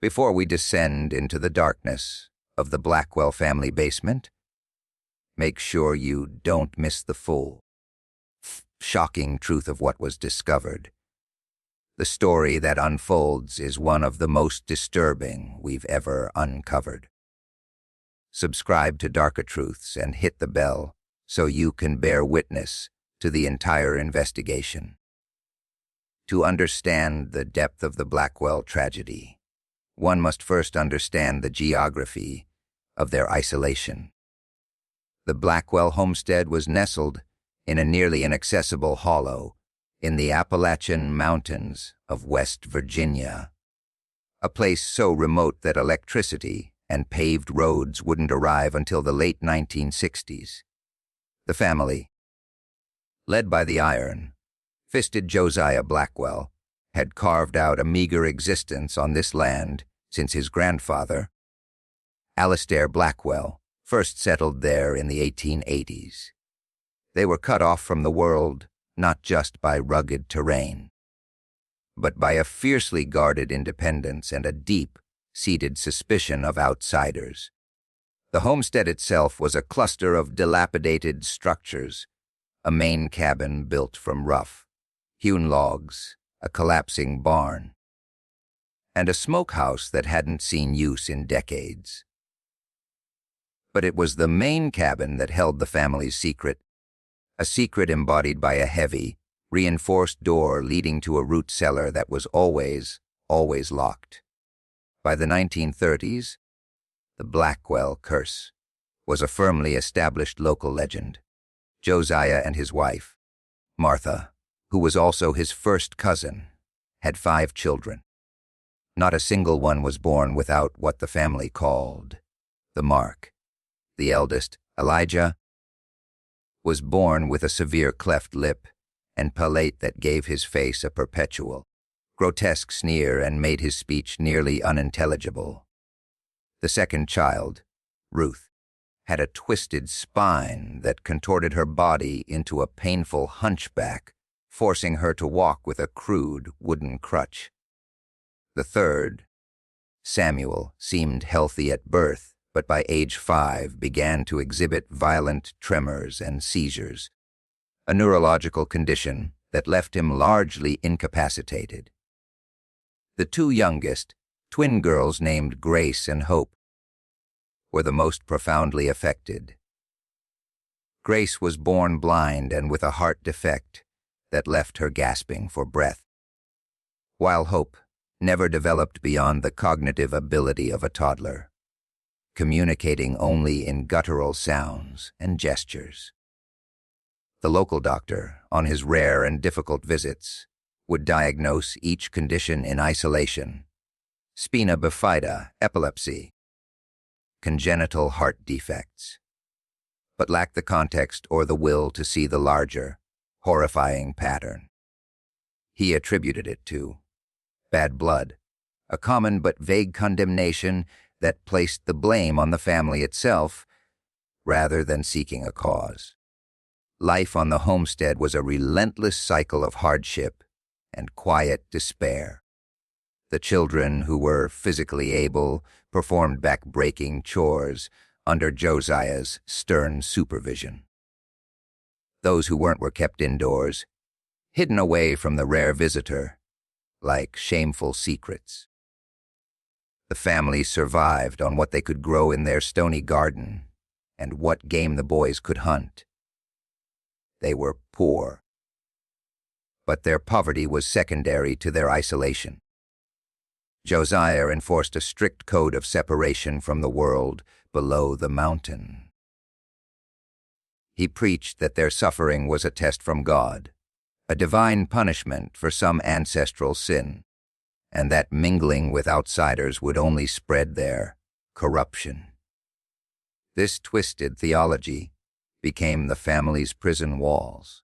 Before we descend into the darkness of the Blackwell family basement, make sure you don't miss the full, shocking truth of what was discovered. The story that unfolds is one of the most disturbing we've ever uncovered. Subscribe to Darke Truths and hit the bell so you can bear witness to the entire investigation. To understand the depth of the Blackwell tragedy, one must first understand the geography of their isolation. The Blackwell homestead was nestled in a nearly inaccessible hollow in the Appalachian Mountains of West Virginia, a place so remote that electricity and paved roads wouldn't arrive until the late 1960s. The family, led by the iron-fisted Josiah Blackwell, had carved out a meager existence on this land since his grandfather, Alistair Blackwell, first settled there in the 1880s. They were cut off from the world not just by rugged terrain, but by a fiercely guarded independence and a deep-seated suspicion of outsiders. The homestead itself was a cluster of dilapidated structures, a main cabin built from rough, hewn logs, a collapsing barn, and a smokehouse that hadn't seen use in decades. But it was the main cabin that held the family's secret, a secret embodied by a heavy, reinforced door leading to a root cellar that was always locked. By the 1930s, the Blackwell curse was a firmly established local legend. Josiah and his wife, Martha, who was also his first cousin, had 5 children. Not a single one was born without what the family called the mark. The eldest, Elijah, was born with a severe cleft lip and palate that gave his face a perpetual, grotesque sneer and made his speech nearly unintelligible. The second child, Ruth, had a twisted spine that contorted her body into a painful hunchback, forcing her to walk with a crude wooden crutch. The third, Samuel, seemed healthy at birth, but by age 5 began to exhibit violent tremors and seizures, a neurological condition that left him largely incapacitated. The 2 youngest, twin girls named Grace and Hope, were the most profoundly affected. Grace was born blind and with a heart defect that left her gasping for breath, while Hope never developed beyond the cognitive ability of a toddler, communicating only in guttural sounds and gestures. The local doctor, on his rare and difficult visits, would diagnose each condition in isolation: spina bifida, epilepsy, congenital heart defects, but lacked the context or the will to see the larger, horrifying pattern. He attributed it to bad blood, a common but vague condemnation that placed the blame on the family itself rather than seeking a cause. Life on the homestead was a relentless cycle of hardship and quiet despair. The children who were physically able performed back-breaking chores under Josiah's stern supervision. Those who weren't were kept indoors, hidden away from the rare visitor, like shameful secrets. The family survived on what they could grow in their stony garden and what game the boys could hunt. They were poor, but their poverty was secondary to their isolation. Josiah enforced a strict code of separation from the world below the mountain. He preached that their suffering was a test from God, a divine punishment for some ancestral sin, and that mingling with outsiders would only spread their corruption. This twisted theology became the family's prison walls.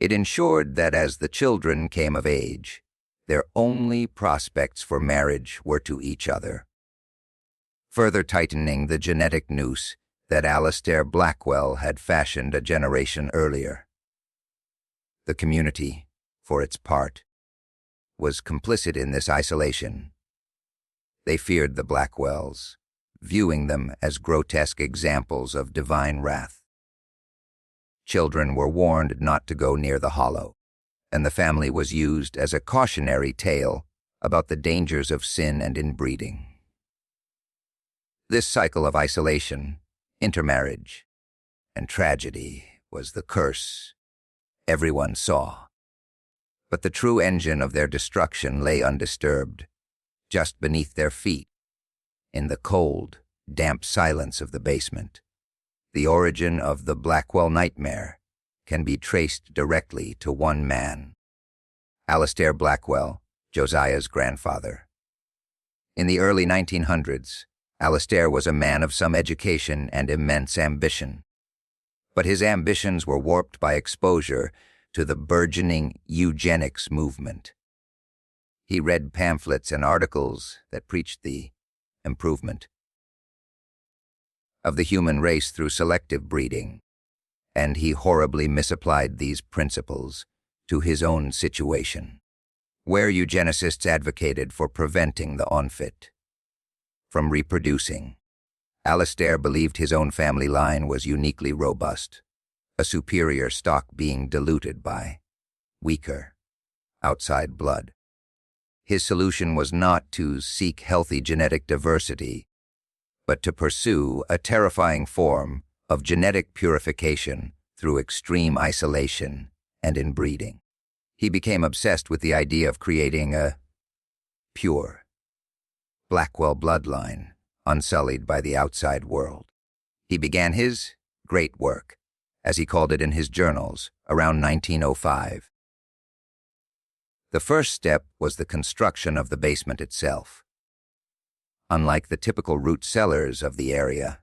It ensured that as the children came of age, their only prospects for marriage were to each other, further tightening the genetic noose that Alistair Blackwell had fashioned a generation earlier. The community, for its part, was complicit in this isolation, They feared the Blackwells, viewing them as grotesque examples of divine wrath. Children were warned not to go near the hollow, and the family was used as a cautionary tale about the dangers of sin and inbreeding. This cycle of isolation, intermarriage, and tragedy was the curse everyone saw. But the true engine of their destruction lay undisturbed, just beneath their feet, in the cold, damp silence of the basement. The origin of the Blackwell nightmare can be traced directly to one man, Alistair Blackwell, Josiah's grandfather. In the early 1900s, Alistair was a man of some education and immense ambition. But his ambitions were warped by exposure to the burgeoning eugenics movement. He read pamphlets and articles that preached the improvement of the human race through selective breeding, and he horribly misapplied these principles to his own situation, where eugenicists advocated for preventing the unfit from reproducing. Alistair believed his own family line was uniquely robust, a superior stock being diluted by weaker, outside blood. His solution was not to seek healthy genetic diversity, but to pursue a terrifying form of genetic purification through extreme isolation and inbreeding. He became obsessed with the idea of creating a pure Blackwell bloodline, unsullied by the outside world. He began his great work, as he called it in his journals, around 1905. The first step was the construction of the basement itself. Unlike the typical root cellars of the area,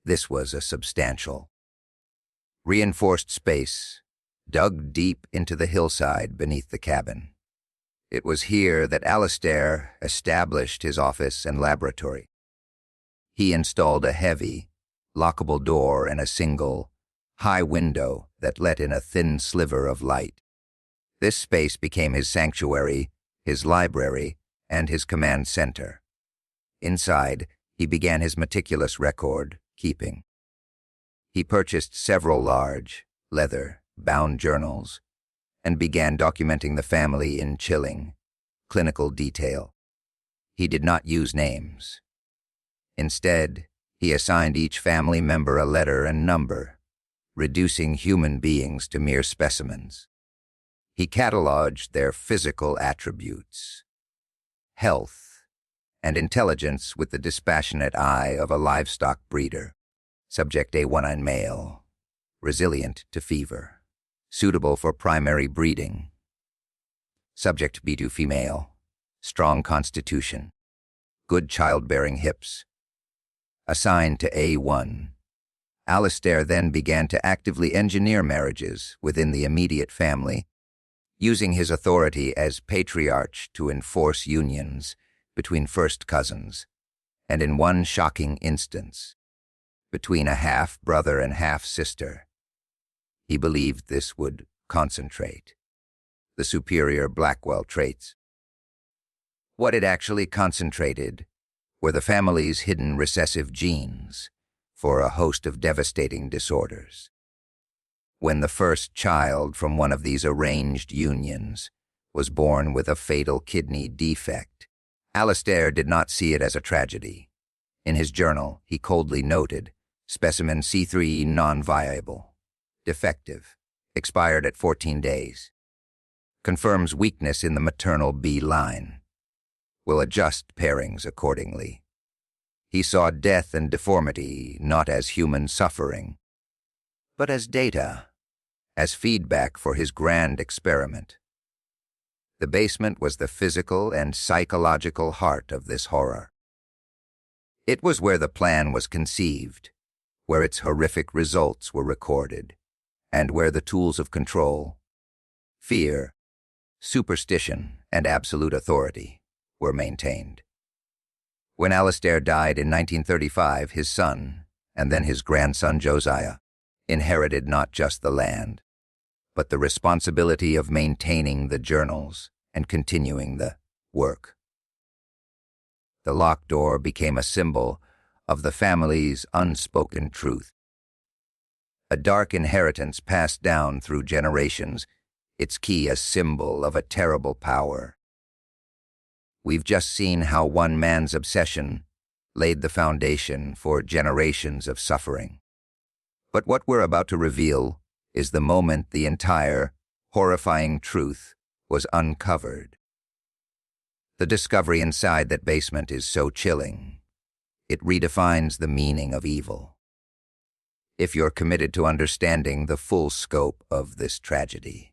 this was a substantial, reinforced space dug deep into the hillside beneath the cabin. It was here that Alistair established his office and laboratory. He installed a heavy, lockable door and a single, high window that let in a thin sliver of light. This space became his sanctuary, his library, and his command center. Inside, he began his meticulous record-keeping. He purchased several large, leather-bound journals and began documenting the family in chilling, clinical detail. He did not use names. Instead, he assigned each family member a letter and number, reducing human beings to mere specimens. He cataloged their physical attributes, health, and intelligence with the dispassionate eye of a livestock breeder. Subject A1 male, resilient to fever, suitable for primary breeding. Subject B2 female, strong constitution, good childbearing hips. Assigned to A1, Alistair then began to actively engineer marriages within the immediate family, using his authority as patriarch to enforce unions between first cousins, and in one shocking instance, between a half-brother and half-sister. He believed this would concentrate the superior Blackwell traits. What it actually concentrated were the family's hidden recessive genes for a host of devastating disorders. When the first child from one of these arranged unions was born with a fatal kidney defect, Alistair did not see it as a tragedy. In his journal, he coldly noted, specimen C3 non-viable, defective, expired at 14 days. Confirms weakness in the maternal B line. Will adjust pairings accordingly. He saw death and deformity not as human suffering, but as data, as feedback for his grand experiment. The basement was the physical and psychological heart of this horror. It was where the plan was conceived, where its horrific results were recorded, and where the tools of control, fear, superstition, and absolute authority were maintained. When Alistair died in 1935, his son, and then his grandson Josiah, inherited not just the land, but the responsibility of maintaining the journals and continuing the work. The locked door became a symbol of the family's unspoken truth. A dark inheritance passed down through generations, its key a symbol of a terrible power. We've just seen how one man's obsession laid the foundation for generations of suffering. But what we're about to reveal is the moment the entire, horrifying truth was uncovered. The discovery inside that basement is so chilling. It redefines the meaning of evil. If you're committed to understanding the full scope of this tragedy,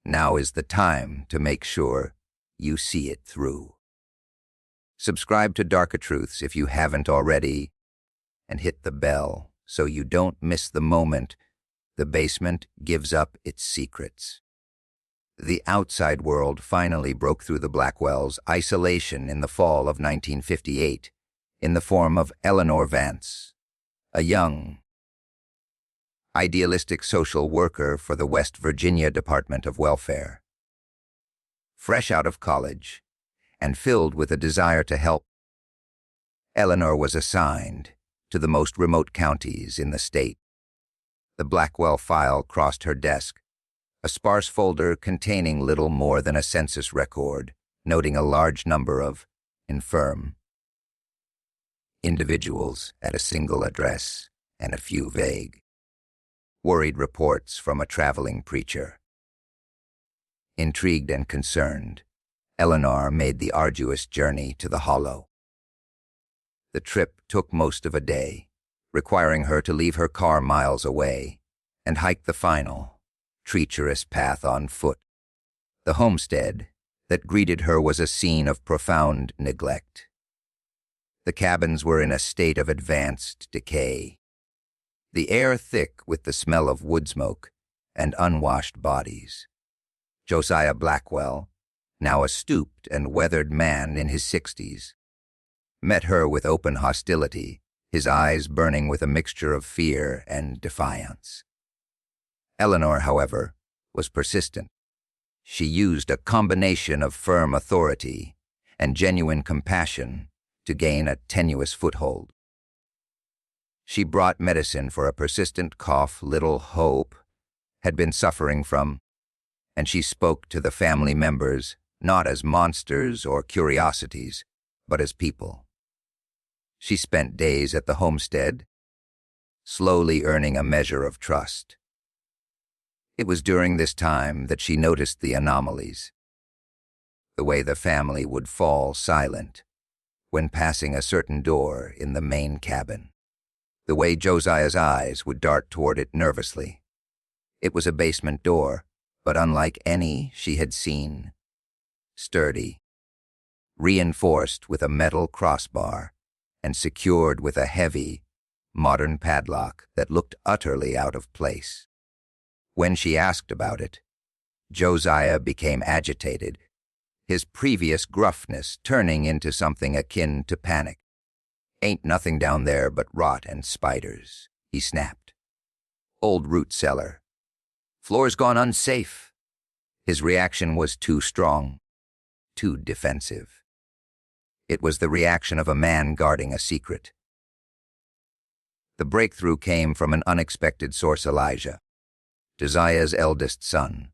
now is the time to make sure you see it through. Subscribe to Darke Truths if you haven't already, and hit the bell so you don't miss the moment the basement gives up its secrets. The outside world finally broke through the Blackwells' isolation in the fall of 1958 in the form of Eleanor Vance, a young, idealistic social worker for the West Virginia Department of Welfare. Fresh out of college and filled with a desire to help, Eleanor was assigned to the most remote counties in the state. The Blackwell file crossed her desk, a sparse folder containing little more than a census record, noting a large number of infirm individuals at a single address and a few vague, worried reports from a traveling preacher. Intrigued and concerned, Eleanor made the arduous journey to the Hollow. The trip took most of a day, requiring her to leave her car miles away and hike the final, treacherous path on foot. The homestead that greeted her was a scene of profound neglect. The cabins were in a state of advanced decay, the air thick with the smell of wood smoke and unwashed bodies. Josiah Blackwell, now a stooped and weathered man in his 60s, met her with open hostility, his eyes burning with a mixture of fear and defiance. Eleanor, however, was persistent. She used a combination of firm authority and genuine compassion to gain a tenuous foothold. She brought medicine for a persistent cough little hope had been suffering from, and she spoke to the family members not as monsters or curiosities, but as people. She spent days at the homestead, slowly earning a measure of trust. It was during this time that she noticed the anomalies, the way the family would fall silent when passing a certain door in the main cabin, the way Josiah's eyes would dart toward it nervously. It was a basement door, but unlike any she had seen. Sturdy, reinforced with a metal crossbar, and secured with a heavy, modern padlock that looked utterly out of place. When she asked about it, Josiah became agitated, his previous gruffness turning into something akin to panic. "Ain't nothing down there but rot and spiders," he snapped. "Old root cellar. Floor's gone unsafe." His reaction was too strong, too defensive. It was the reaction of a man guarding a secret. The breakthrough came from an unexpected source, Elijah, Josiah's eldest son.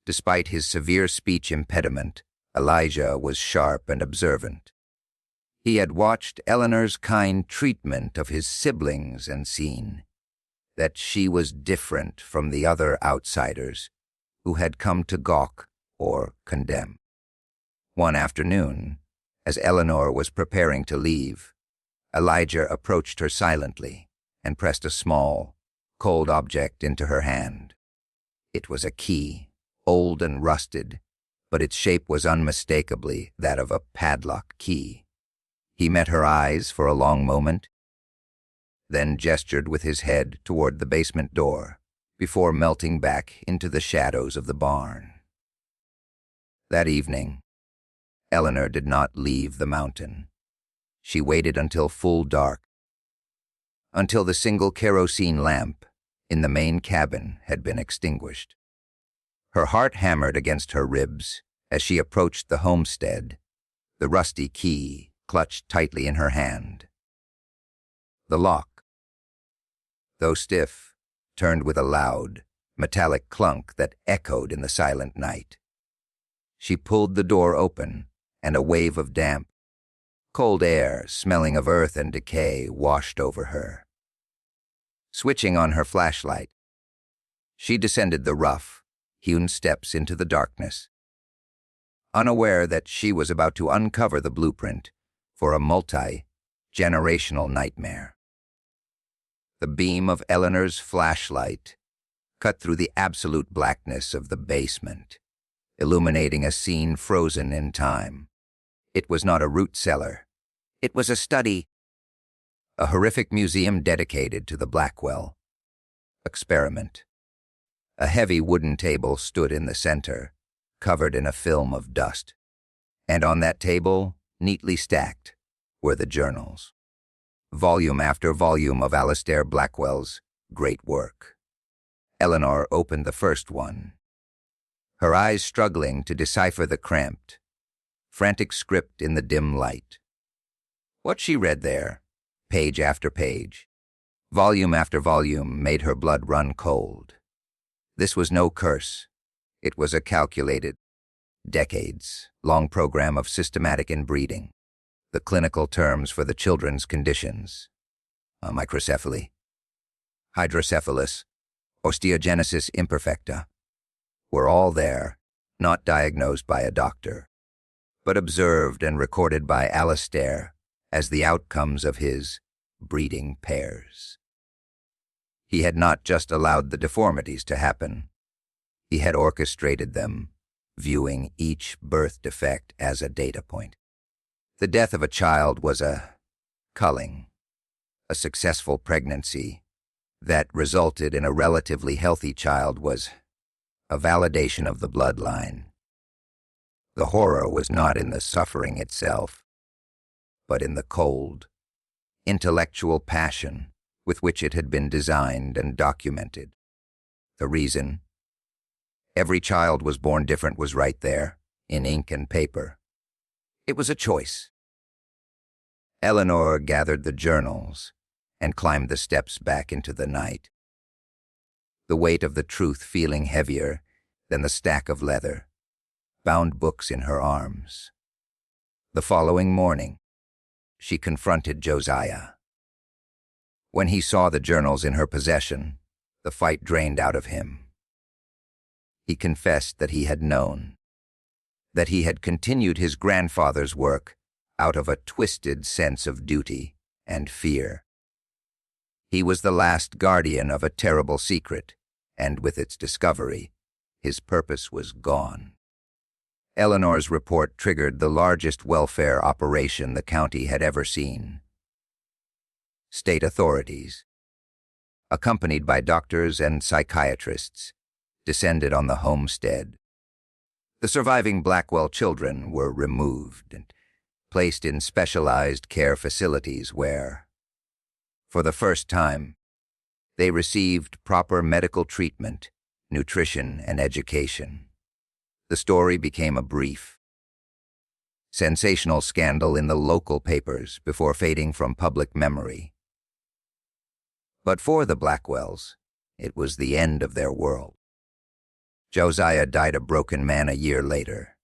Despite his severe speech impediment, Elijah was sharp and observant. He had watched Eleanor's kind treatment of his siblings and seen that she was different from the other outsiders who had come to gawk or condemn. One afternoon, as Eleanor was preparing to leave, Elijah approached her silently and pressed a small, cold object into her hand. It was a key, old and rusted, but its shape was unmistakably that of a padlock key. He met her eyes for a long moment, then gestured with his head toward the basement door before melting back into the shadows of the barn. That evening, Eleanor did not leave the mountain. She waited until full dark, until the single kerosene lamp in the main cabin had been extinguished. Her heart hammered against her ribs as she approached the homestead, the rusty key clutched tightly in her hand. The lock, though stiff, turned with a loud, metallic clunk that echoed in the silent night. She pulled the door open, and a wave of damp, cold air, smelling of earth and decay, washed over her. Switching on her flashlight, she descended the rough, hewn steps into the darkness, unaware that she was about to uncover the blueprint for a multi-generational nightmare. The beam of Eleanor's flashlight cut through the absolute blackness of the basement, illuminating a scene frozen in time. It was not a root cellar. It was a study, a horrific museum dedicated to the Blackwell experiment. A heavy wooden table stood in the center, covered in a film of dust, and on that table, neatly stacked, were the journals, volume after volume of Alistair Blackwell's great work. Eleanor opened the first one, her eyes struggling to decipher the cramped, frantic script in the dim light. What she read there, page after page, volume after volume, made her blood run cold. This was no curse. It was a calculated, decades-long program of systematic inbreeding, the clinical terms for the children's conditions: microcephaly, hydrocephalus, osteogenesis imperfecta, were all there, not diagnosed by a doctor, but observed and recorded by Alistair as the outcomes of his breeding pairs. He had not just allowed the deformities to happen. He had orchestrated them, viewing each birth defect as a data point. The death of a child was a culling, a successful pregnancy that resulted in a relatively healthy child was a validation of the bloodline. The horror was not in the suffering itself, but in the cold, intellectual passion with which it had been designed and documented. The reason every child was born different was right there, in ink and paper. It was a choice. Eleanor gathered the journals and climbed the steps back into the night, the weight of the truth feeling heavier than the stack of leather, bound books in her arms. The following morning, she confronted Josiah. When he saw the journals in her possession, the fight drained out of him. He confessed that he had known, that he had continued his grandfather's work out of a twisted sense of duty and fear. He was the last guardian of a terrible secret, and with its discovery, his purpose was gone. Eleanor's report triggered the largest welfare operation the county had ever seen. State authorities, accompanied by doctors and psychiatrists, descended on the homestead. The surviving Blackwell children were removed and placed in specialized care facilities where, for the first time, they received proper medical treatment, nutrition, and education. The story became a brief, sensational scandal in the local papers before fading from public memory. But for the Blackwells, it was the end of their world. Josiah died a broken man a year later.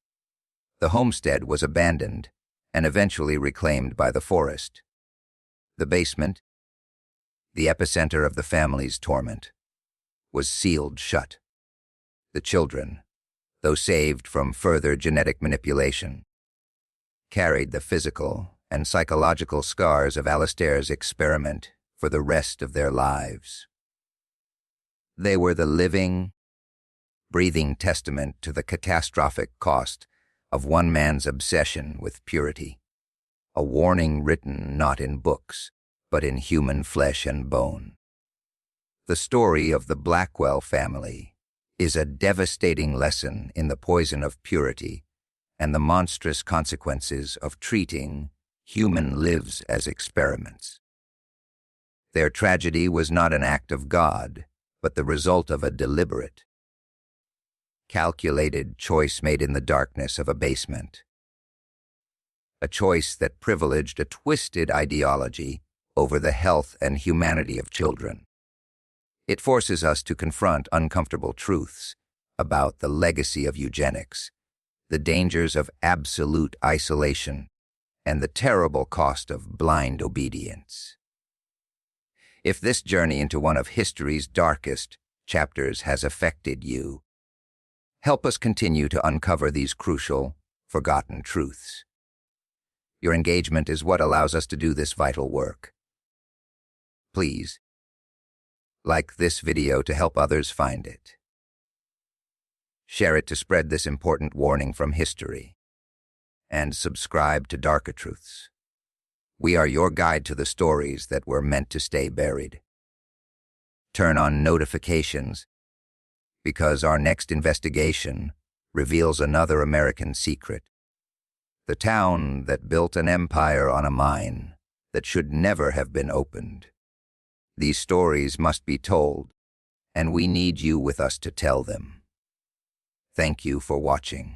The homestead was abandoned and eventually reclaimed by the forest. The basement, the epicenter of the family's torment, was sealed shut. The children, though saved from further genetic manipulation, carried the physical and psychological scars of Alistair's experiment for the rest of their lives. They were the living, breathing testament to the catastrophic cost of one man's obsession with purity, a warning written not in books, but in human flesh and bone. The story of the Blackwell family is a devastating lesson in the poison of purity and the monstrous consequences of treating human lives as experiments. Their tragedy was not an act of God, but the result of a deliberate, calculated choice made in the darkness of a basement. a choice that privileged a twisted ideology over the health and humanity of children. It forces us to confront uncomfortable truths about the legacy of eugenics, the dangers of absolute isolation, and the terrible cost of blind obedience. If this journey into one of history's darkest chapters has affected you, help us continue to uncover these crucial, forgotten truths. Your engagement is what allows us to do this vital work. Please, like this video to help others find it. Share it to spread this important warning from history. And subscribe to Darke Truths. We are your guide to the stories that were meant to stay buried. Turn on notifications, because our next investigation reveals another American secret. The town that built an empire on a mine that should never have been opened. These stories must be told, and we need you with us to tell them. Thank you for watching.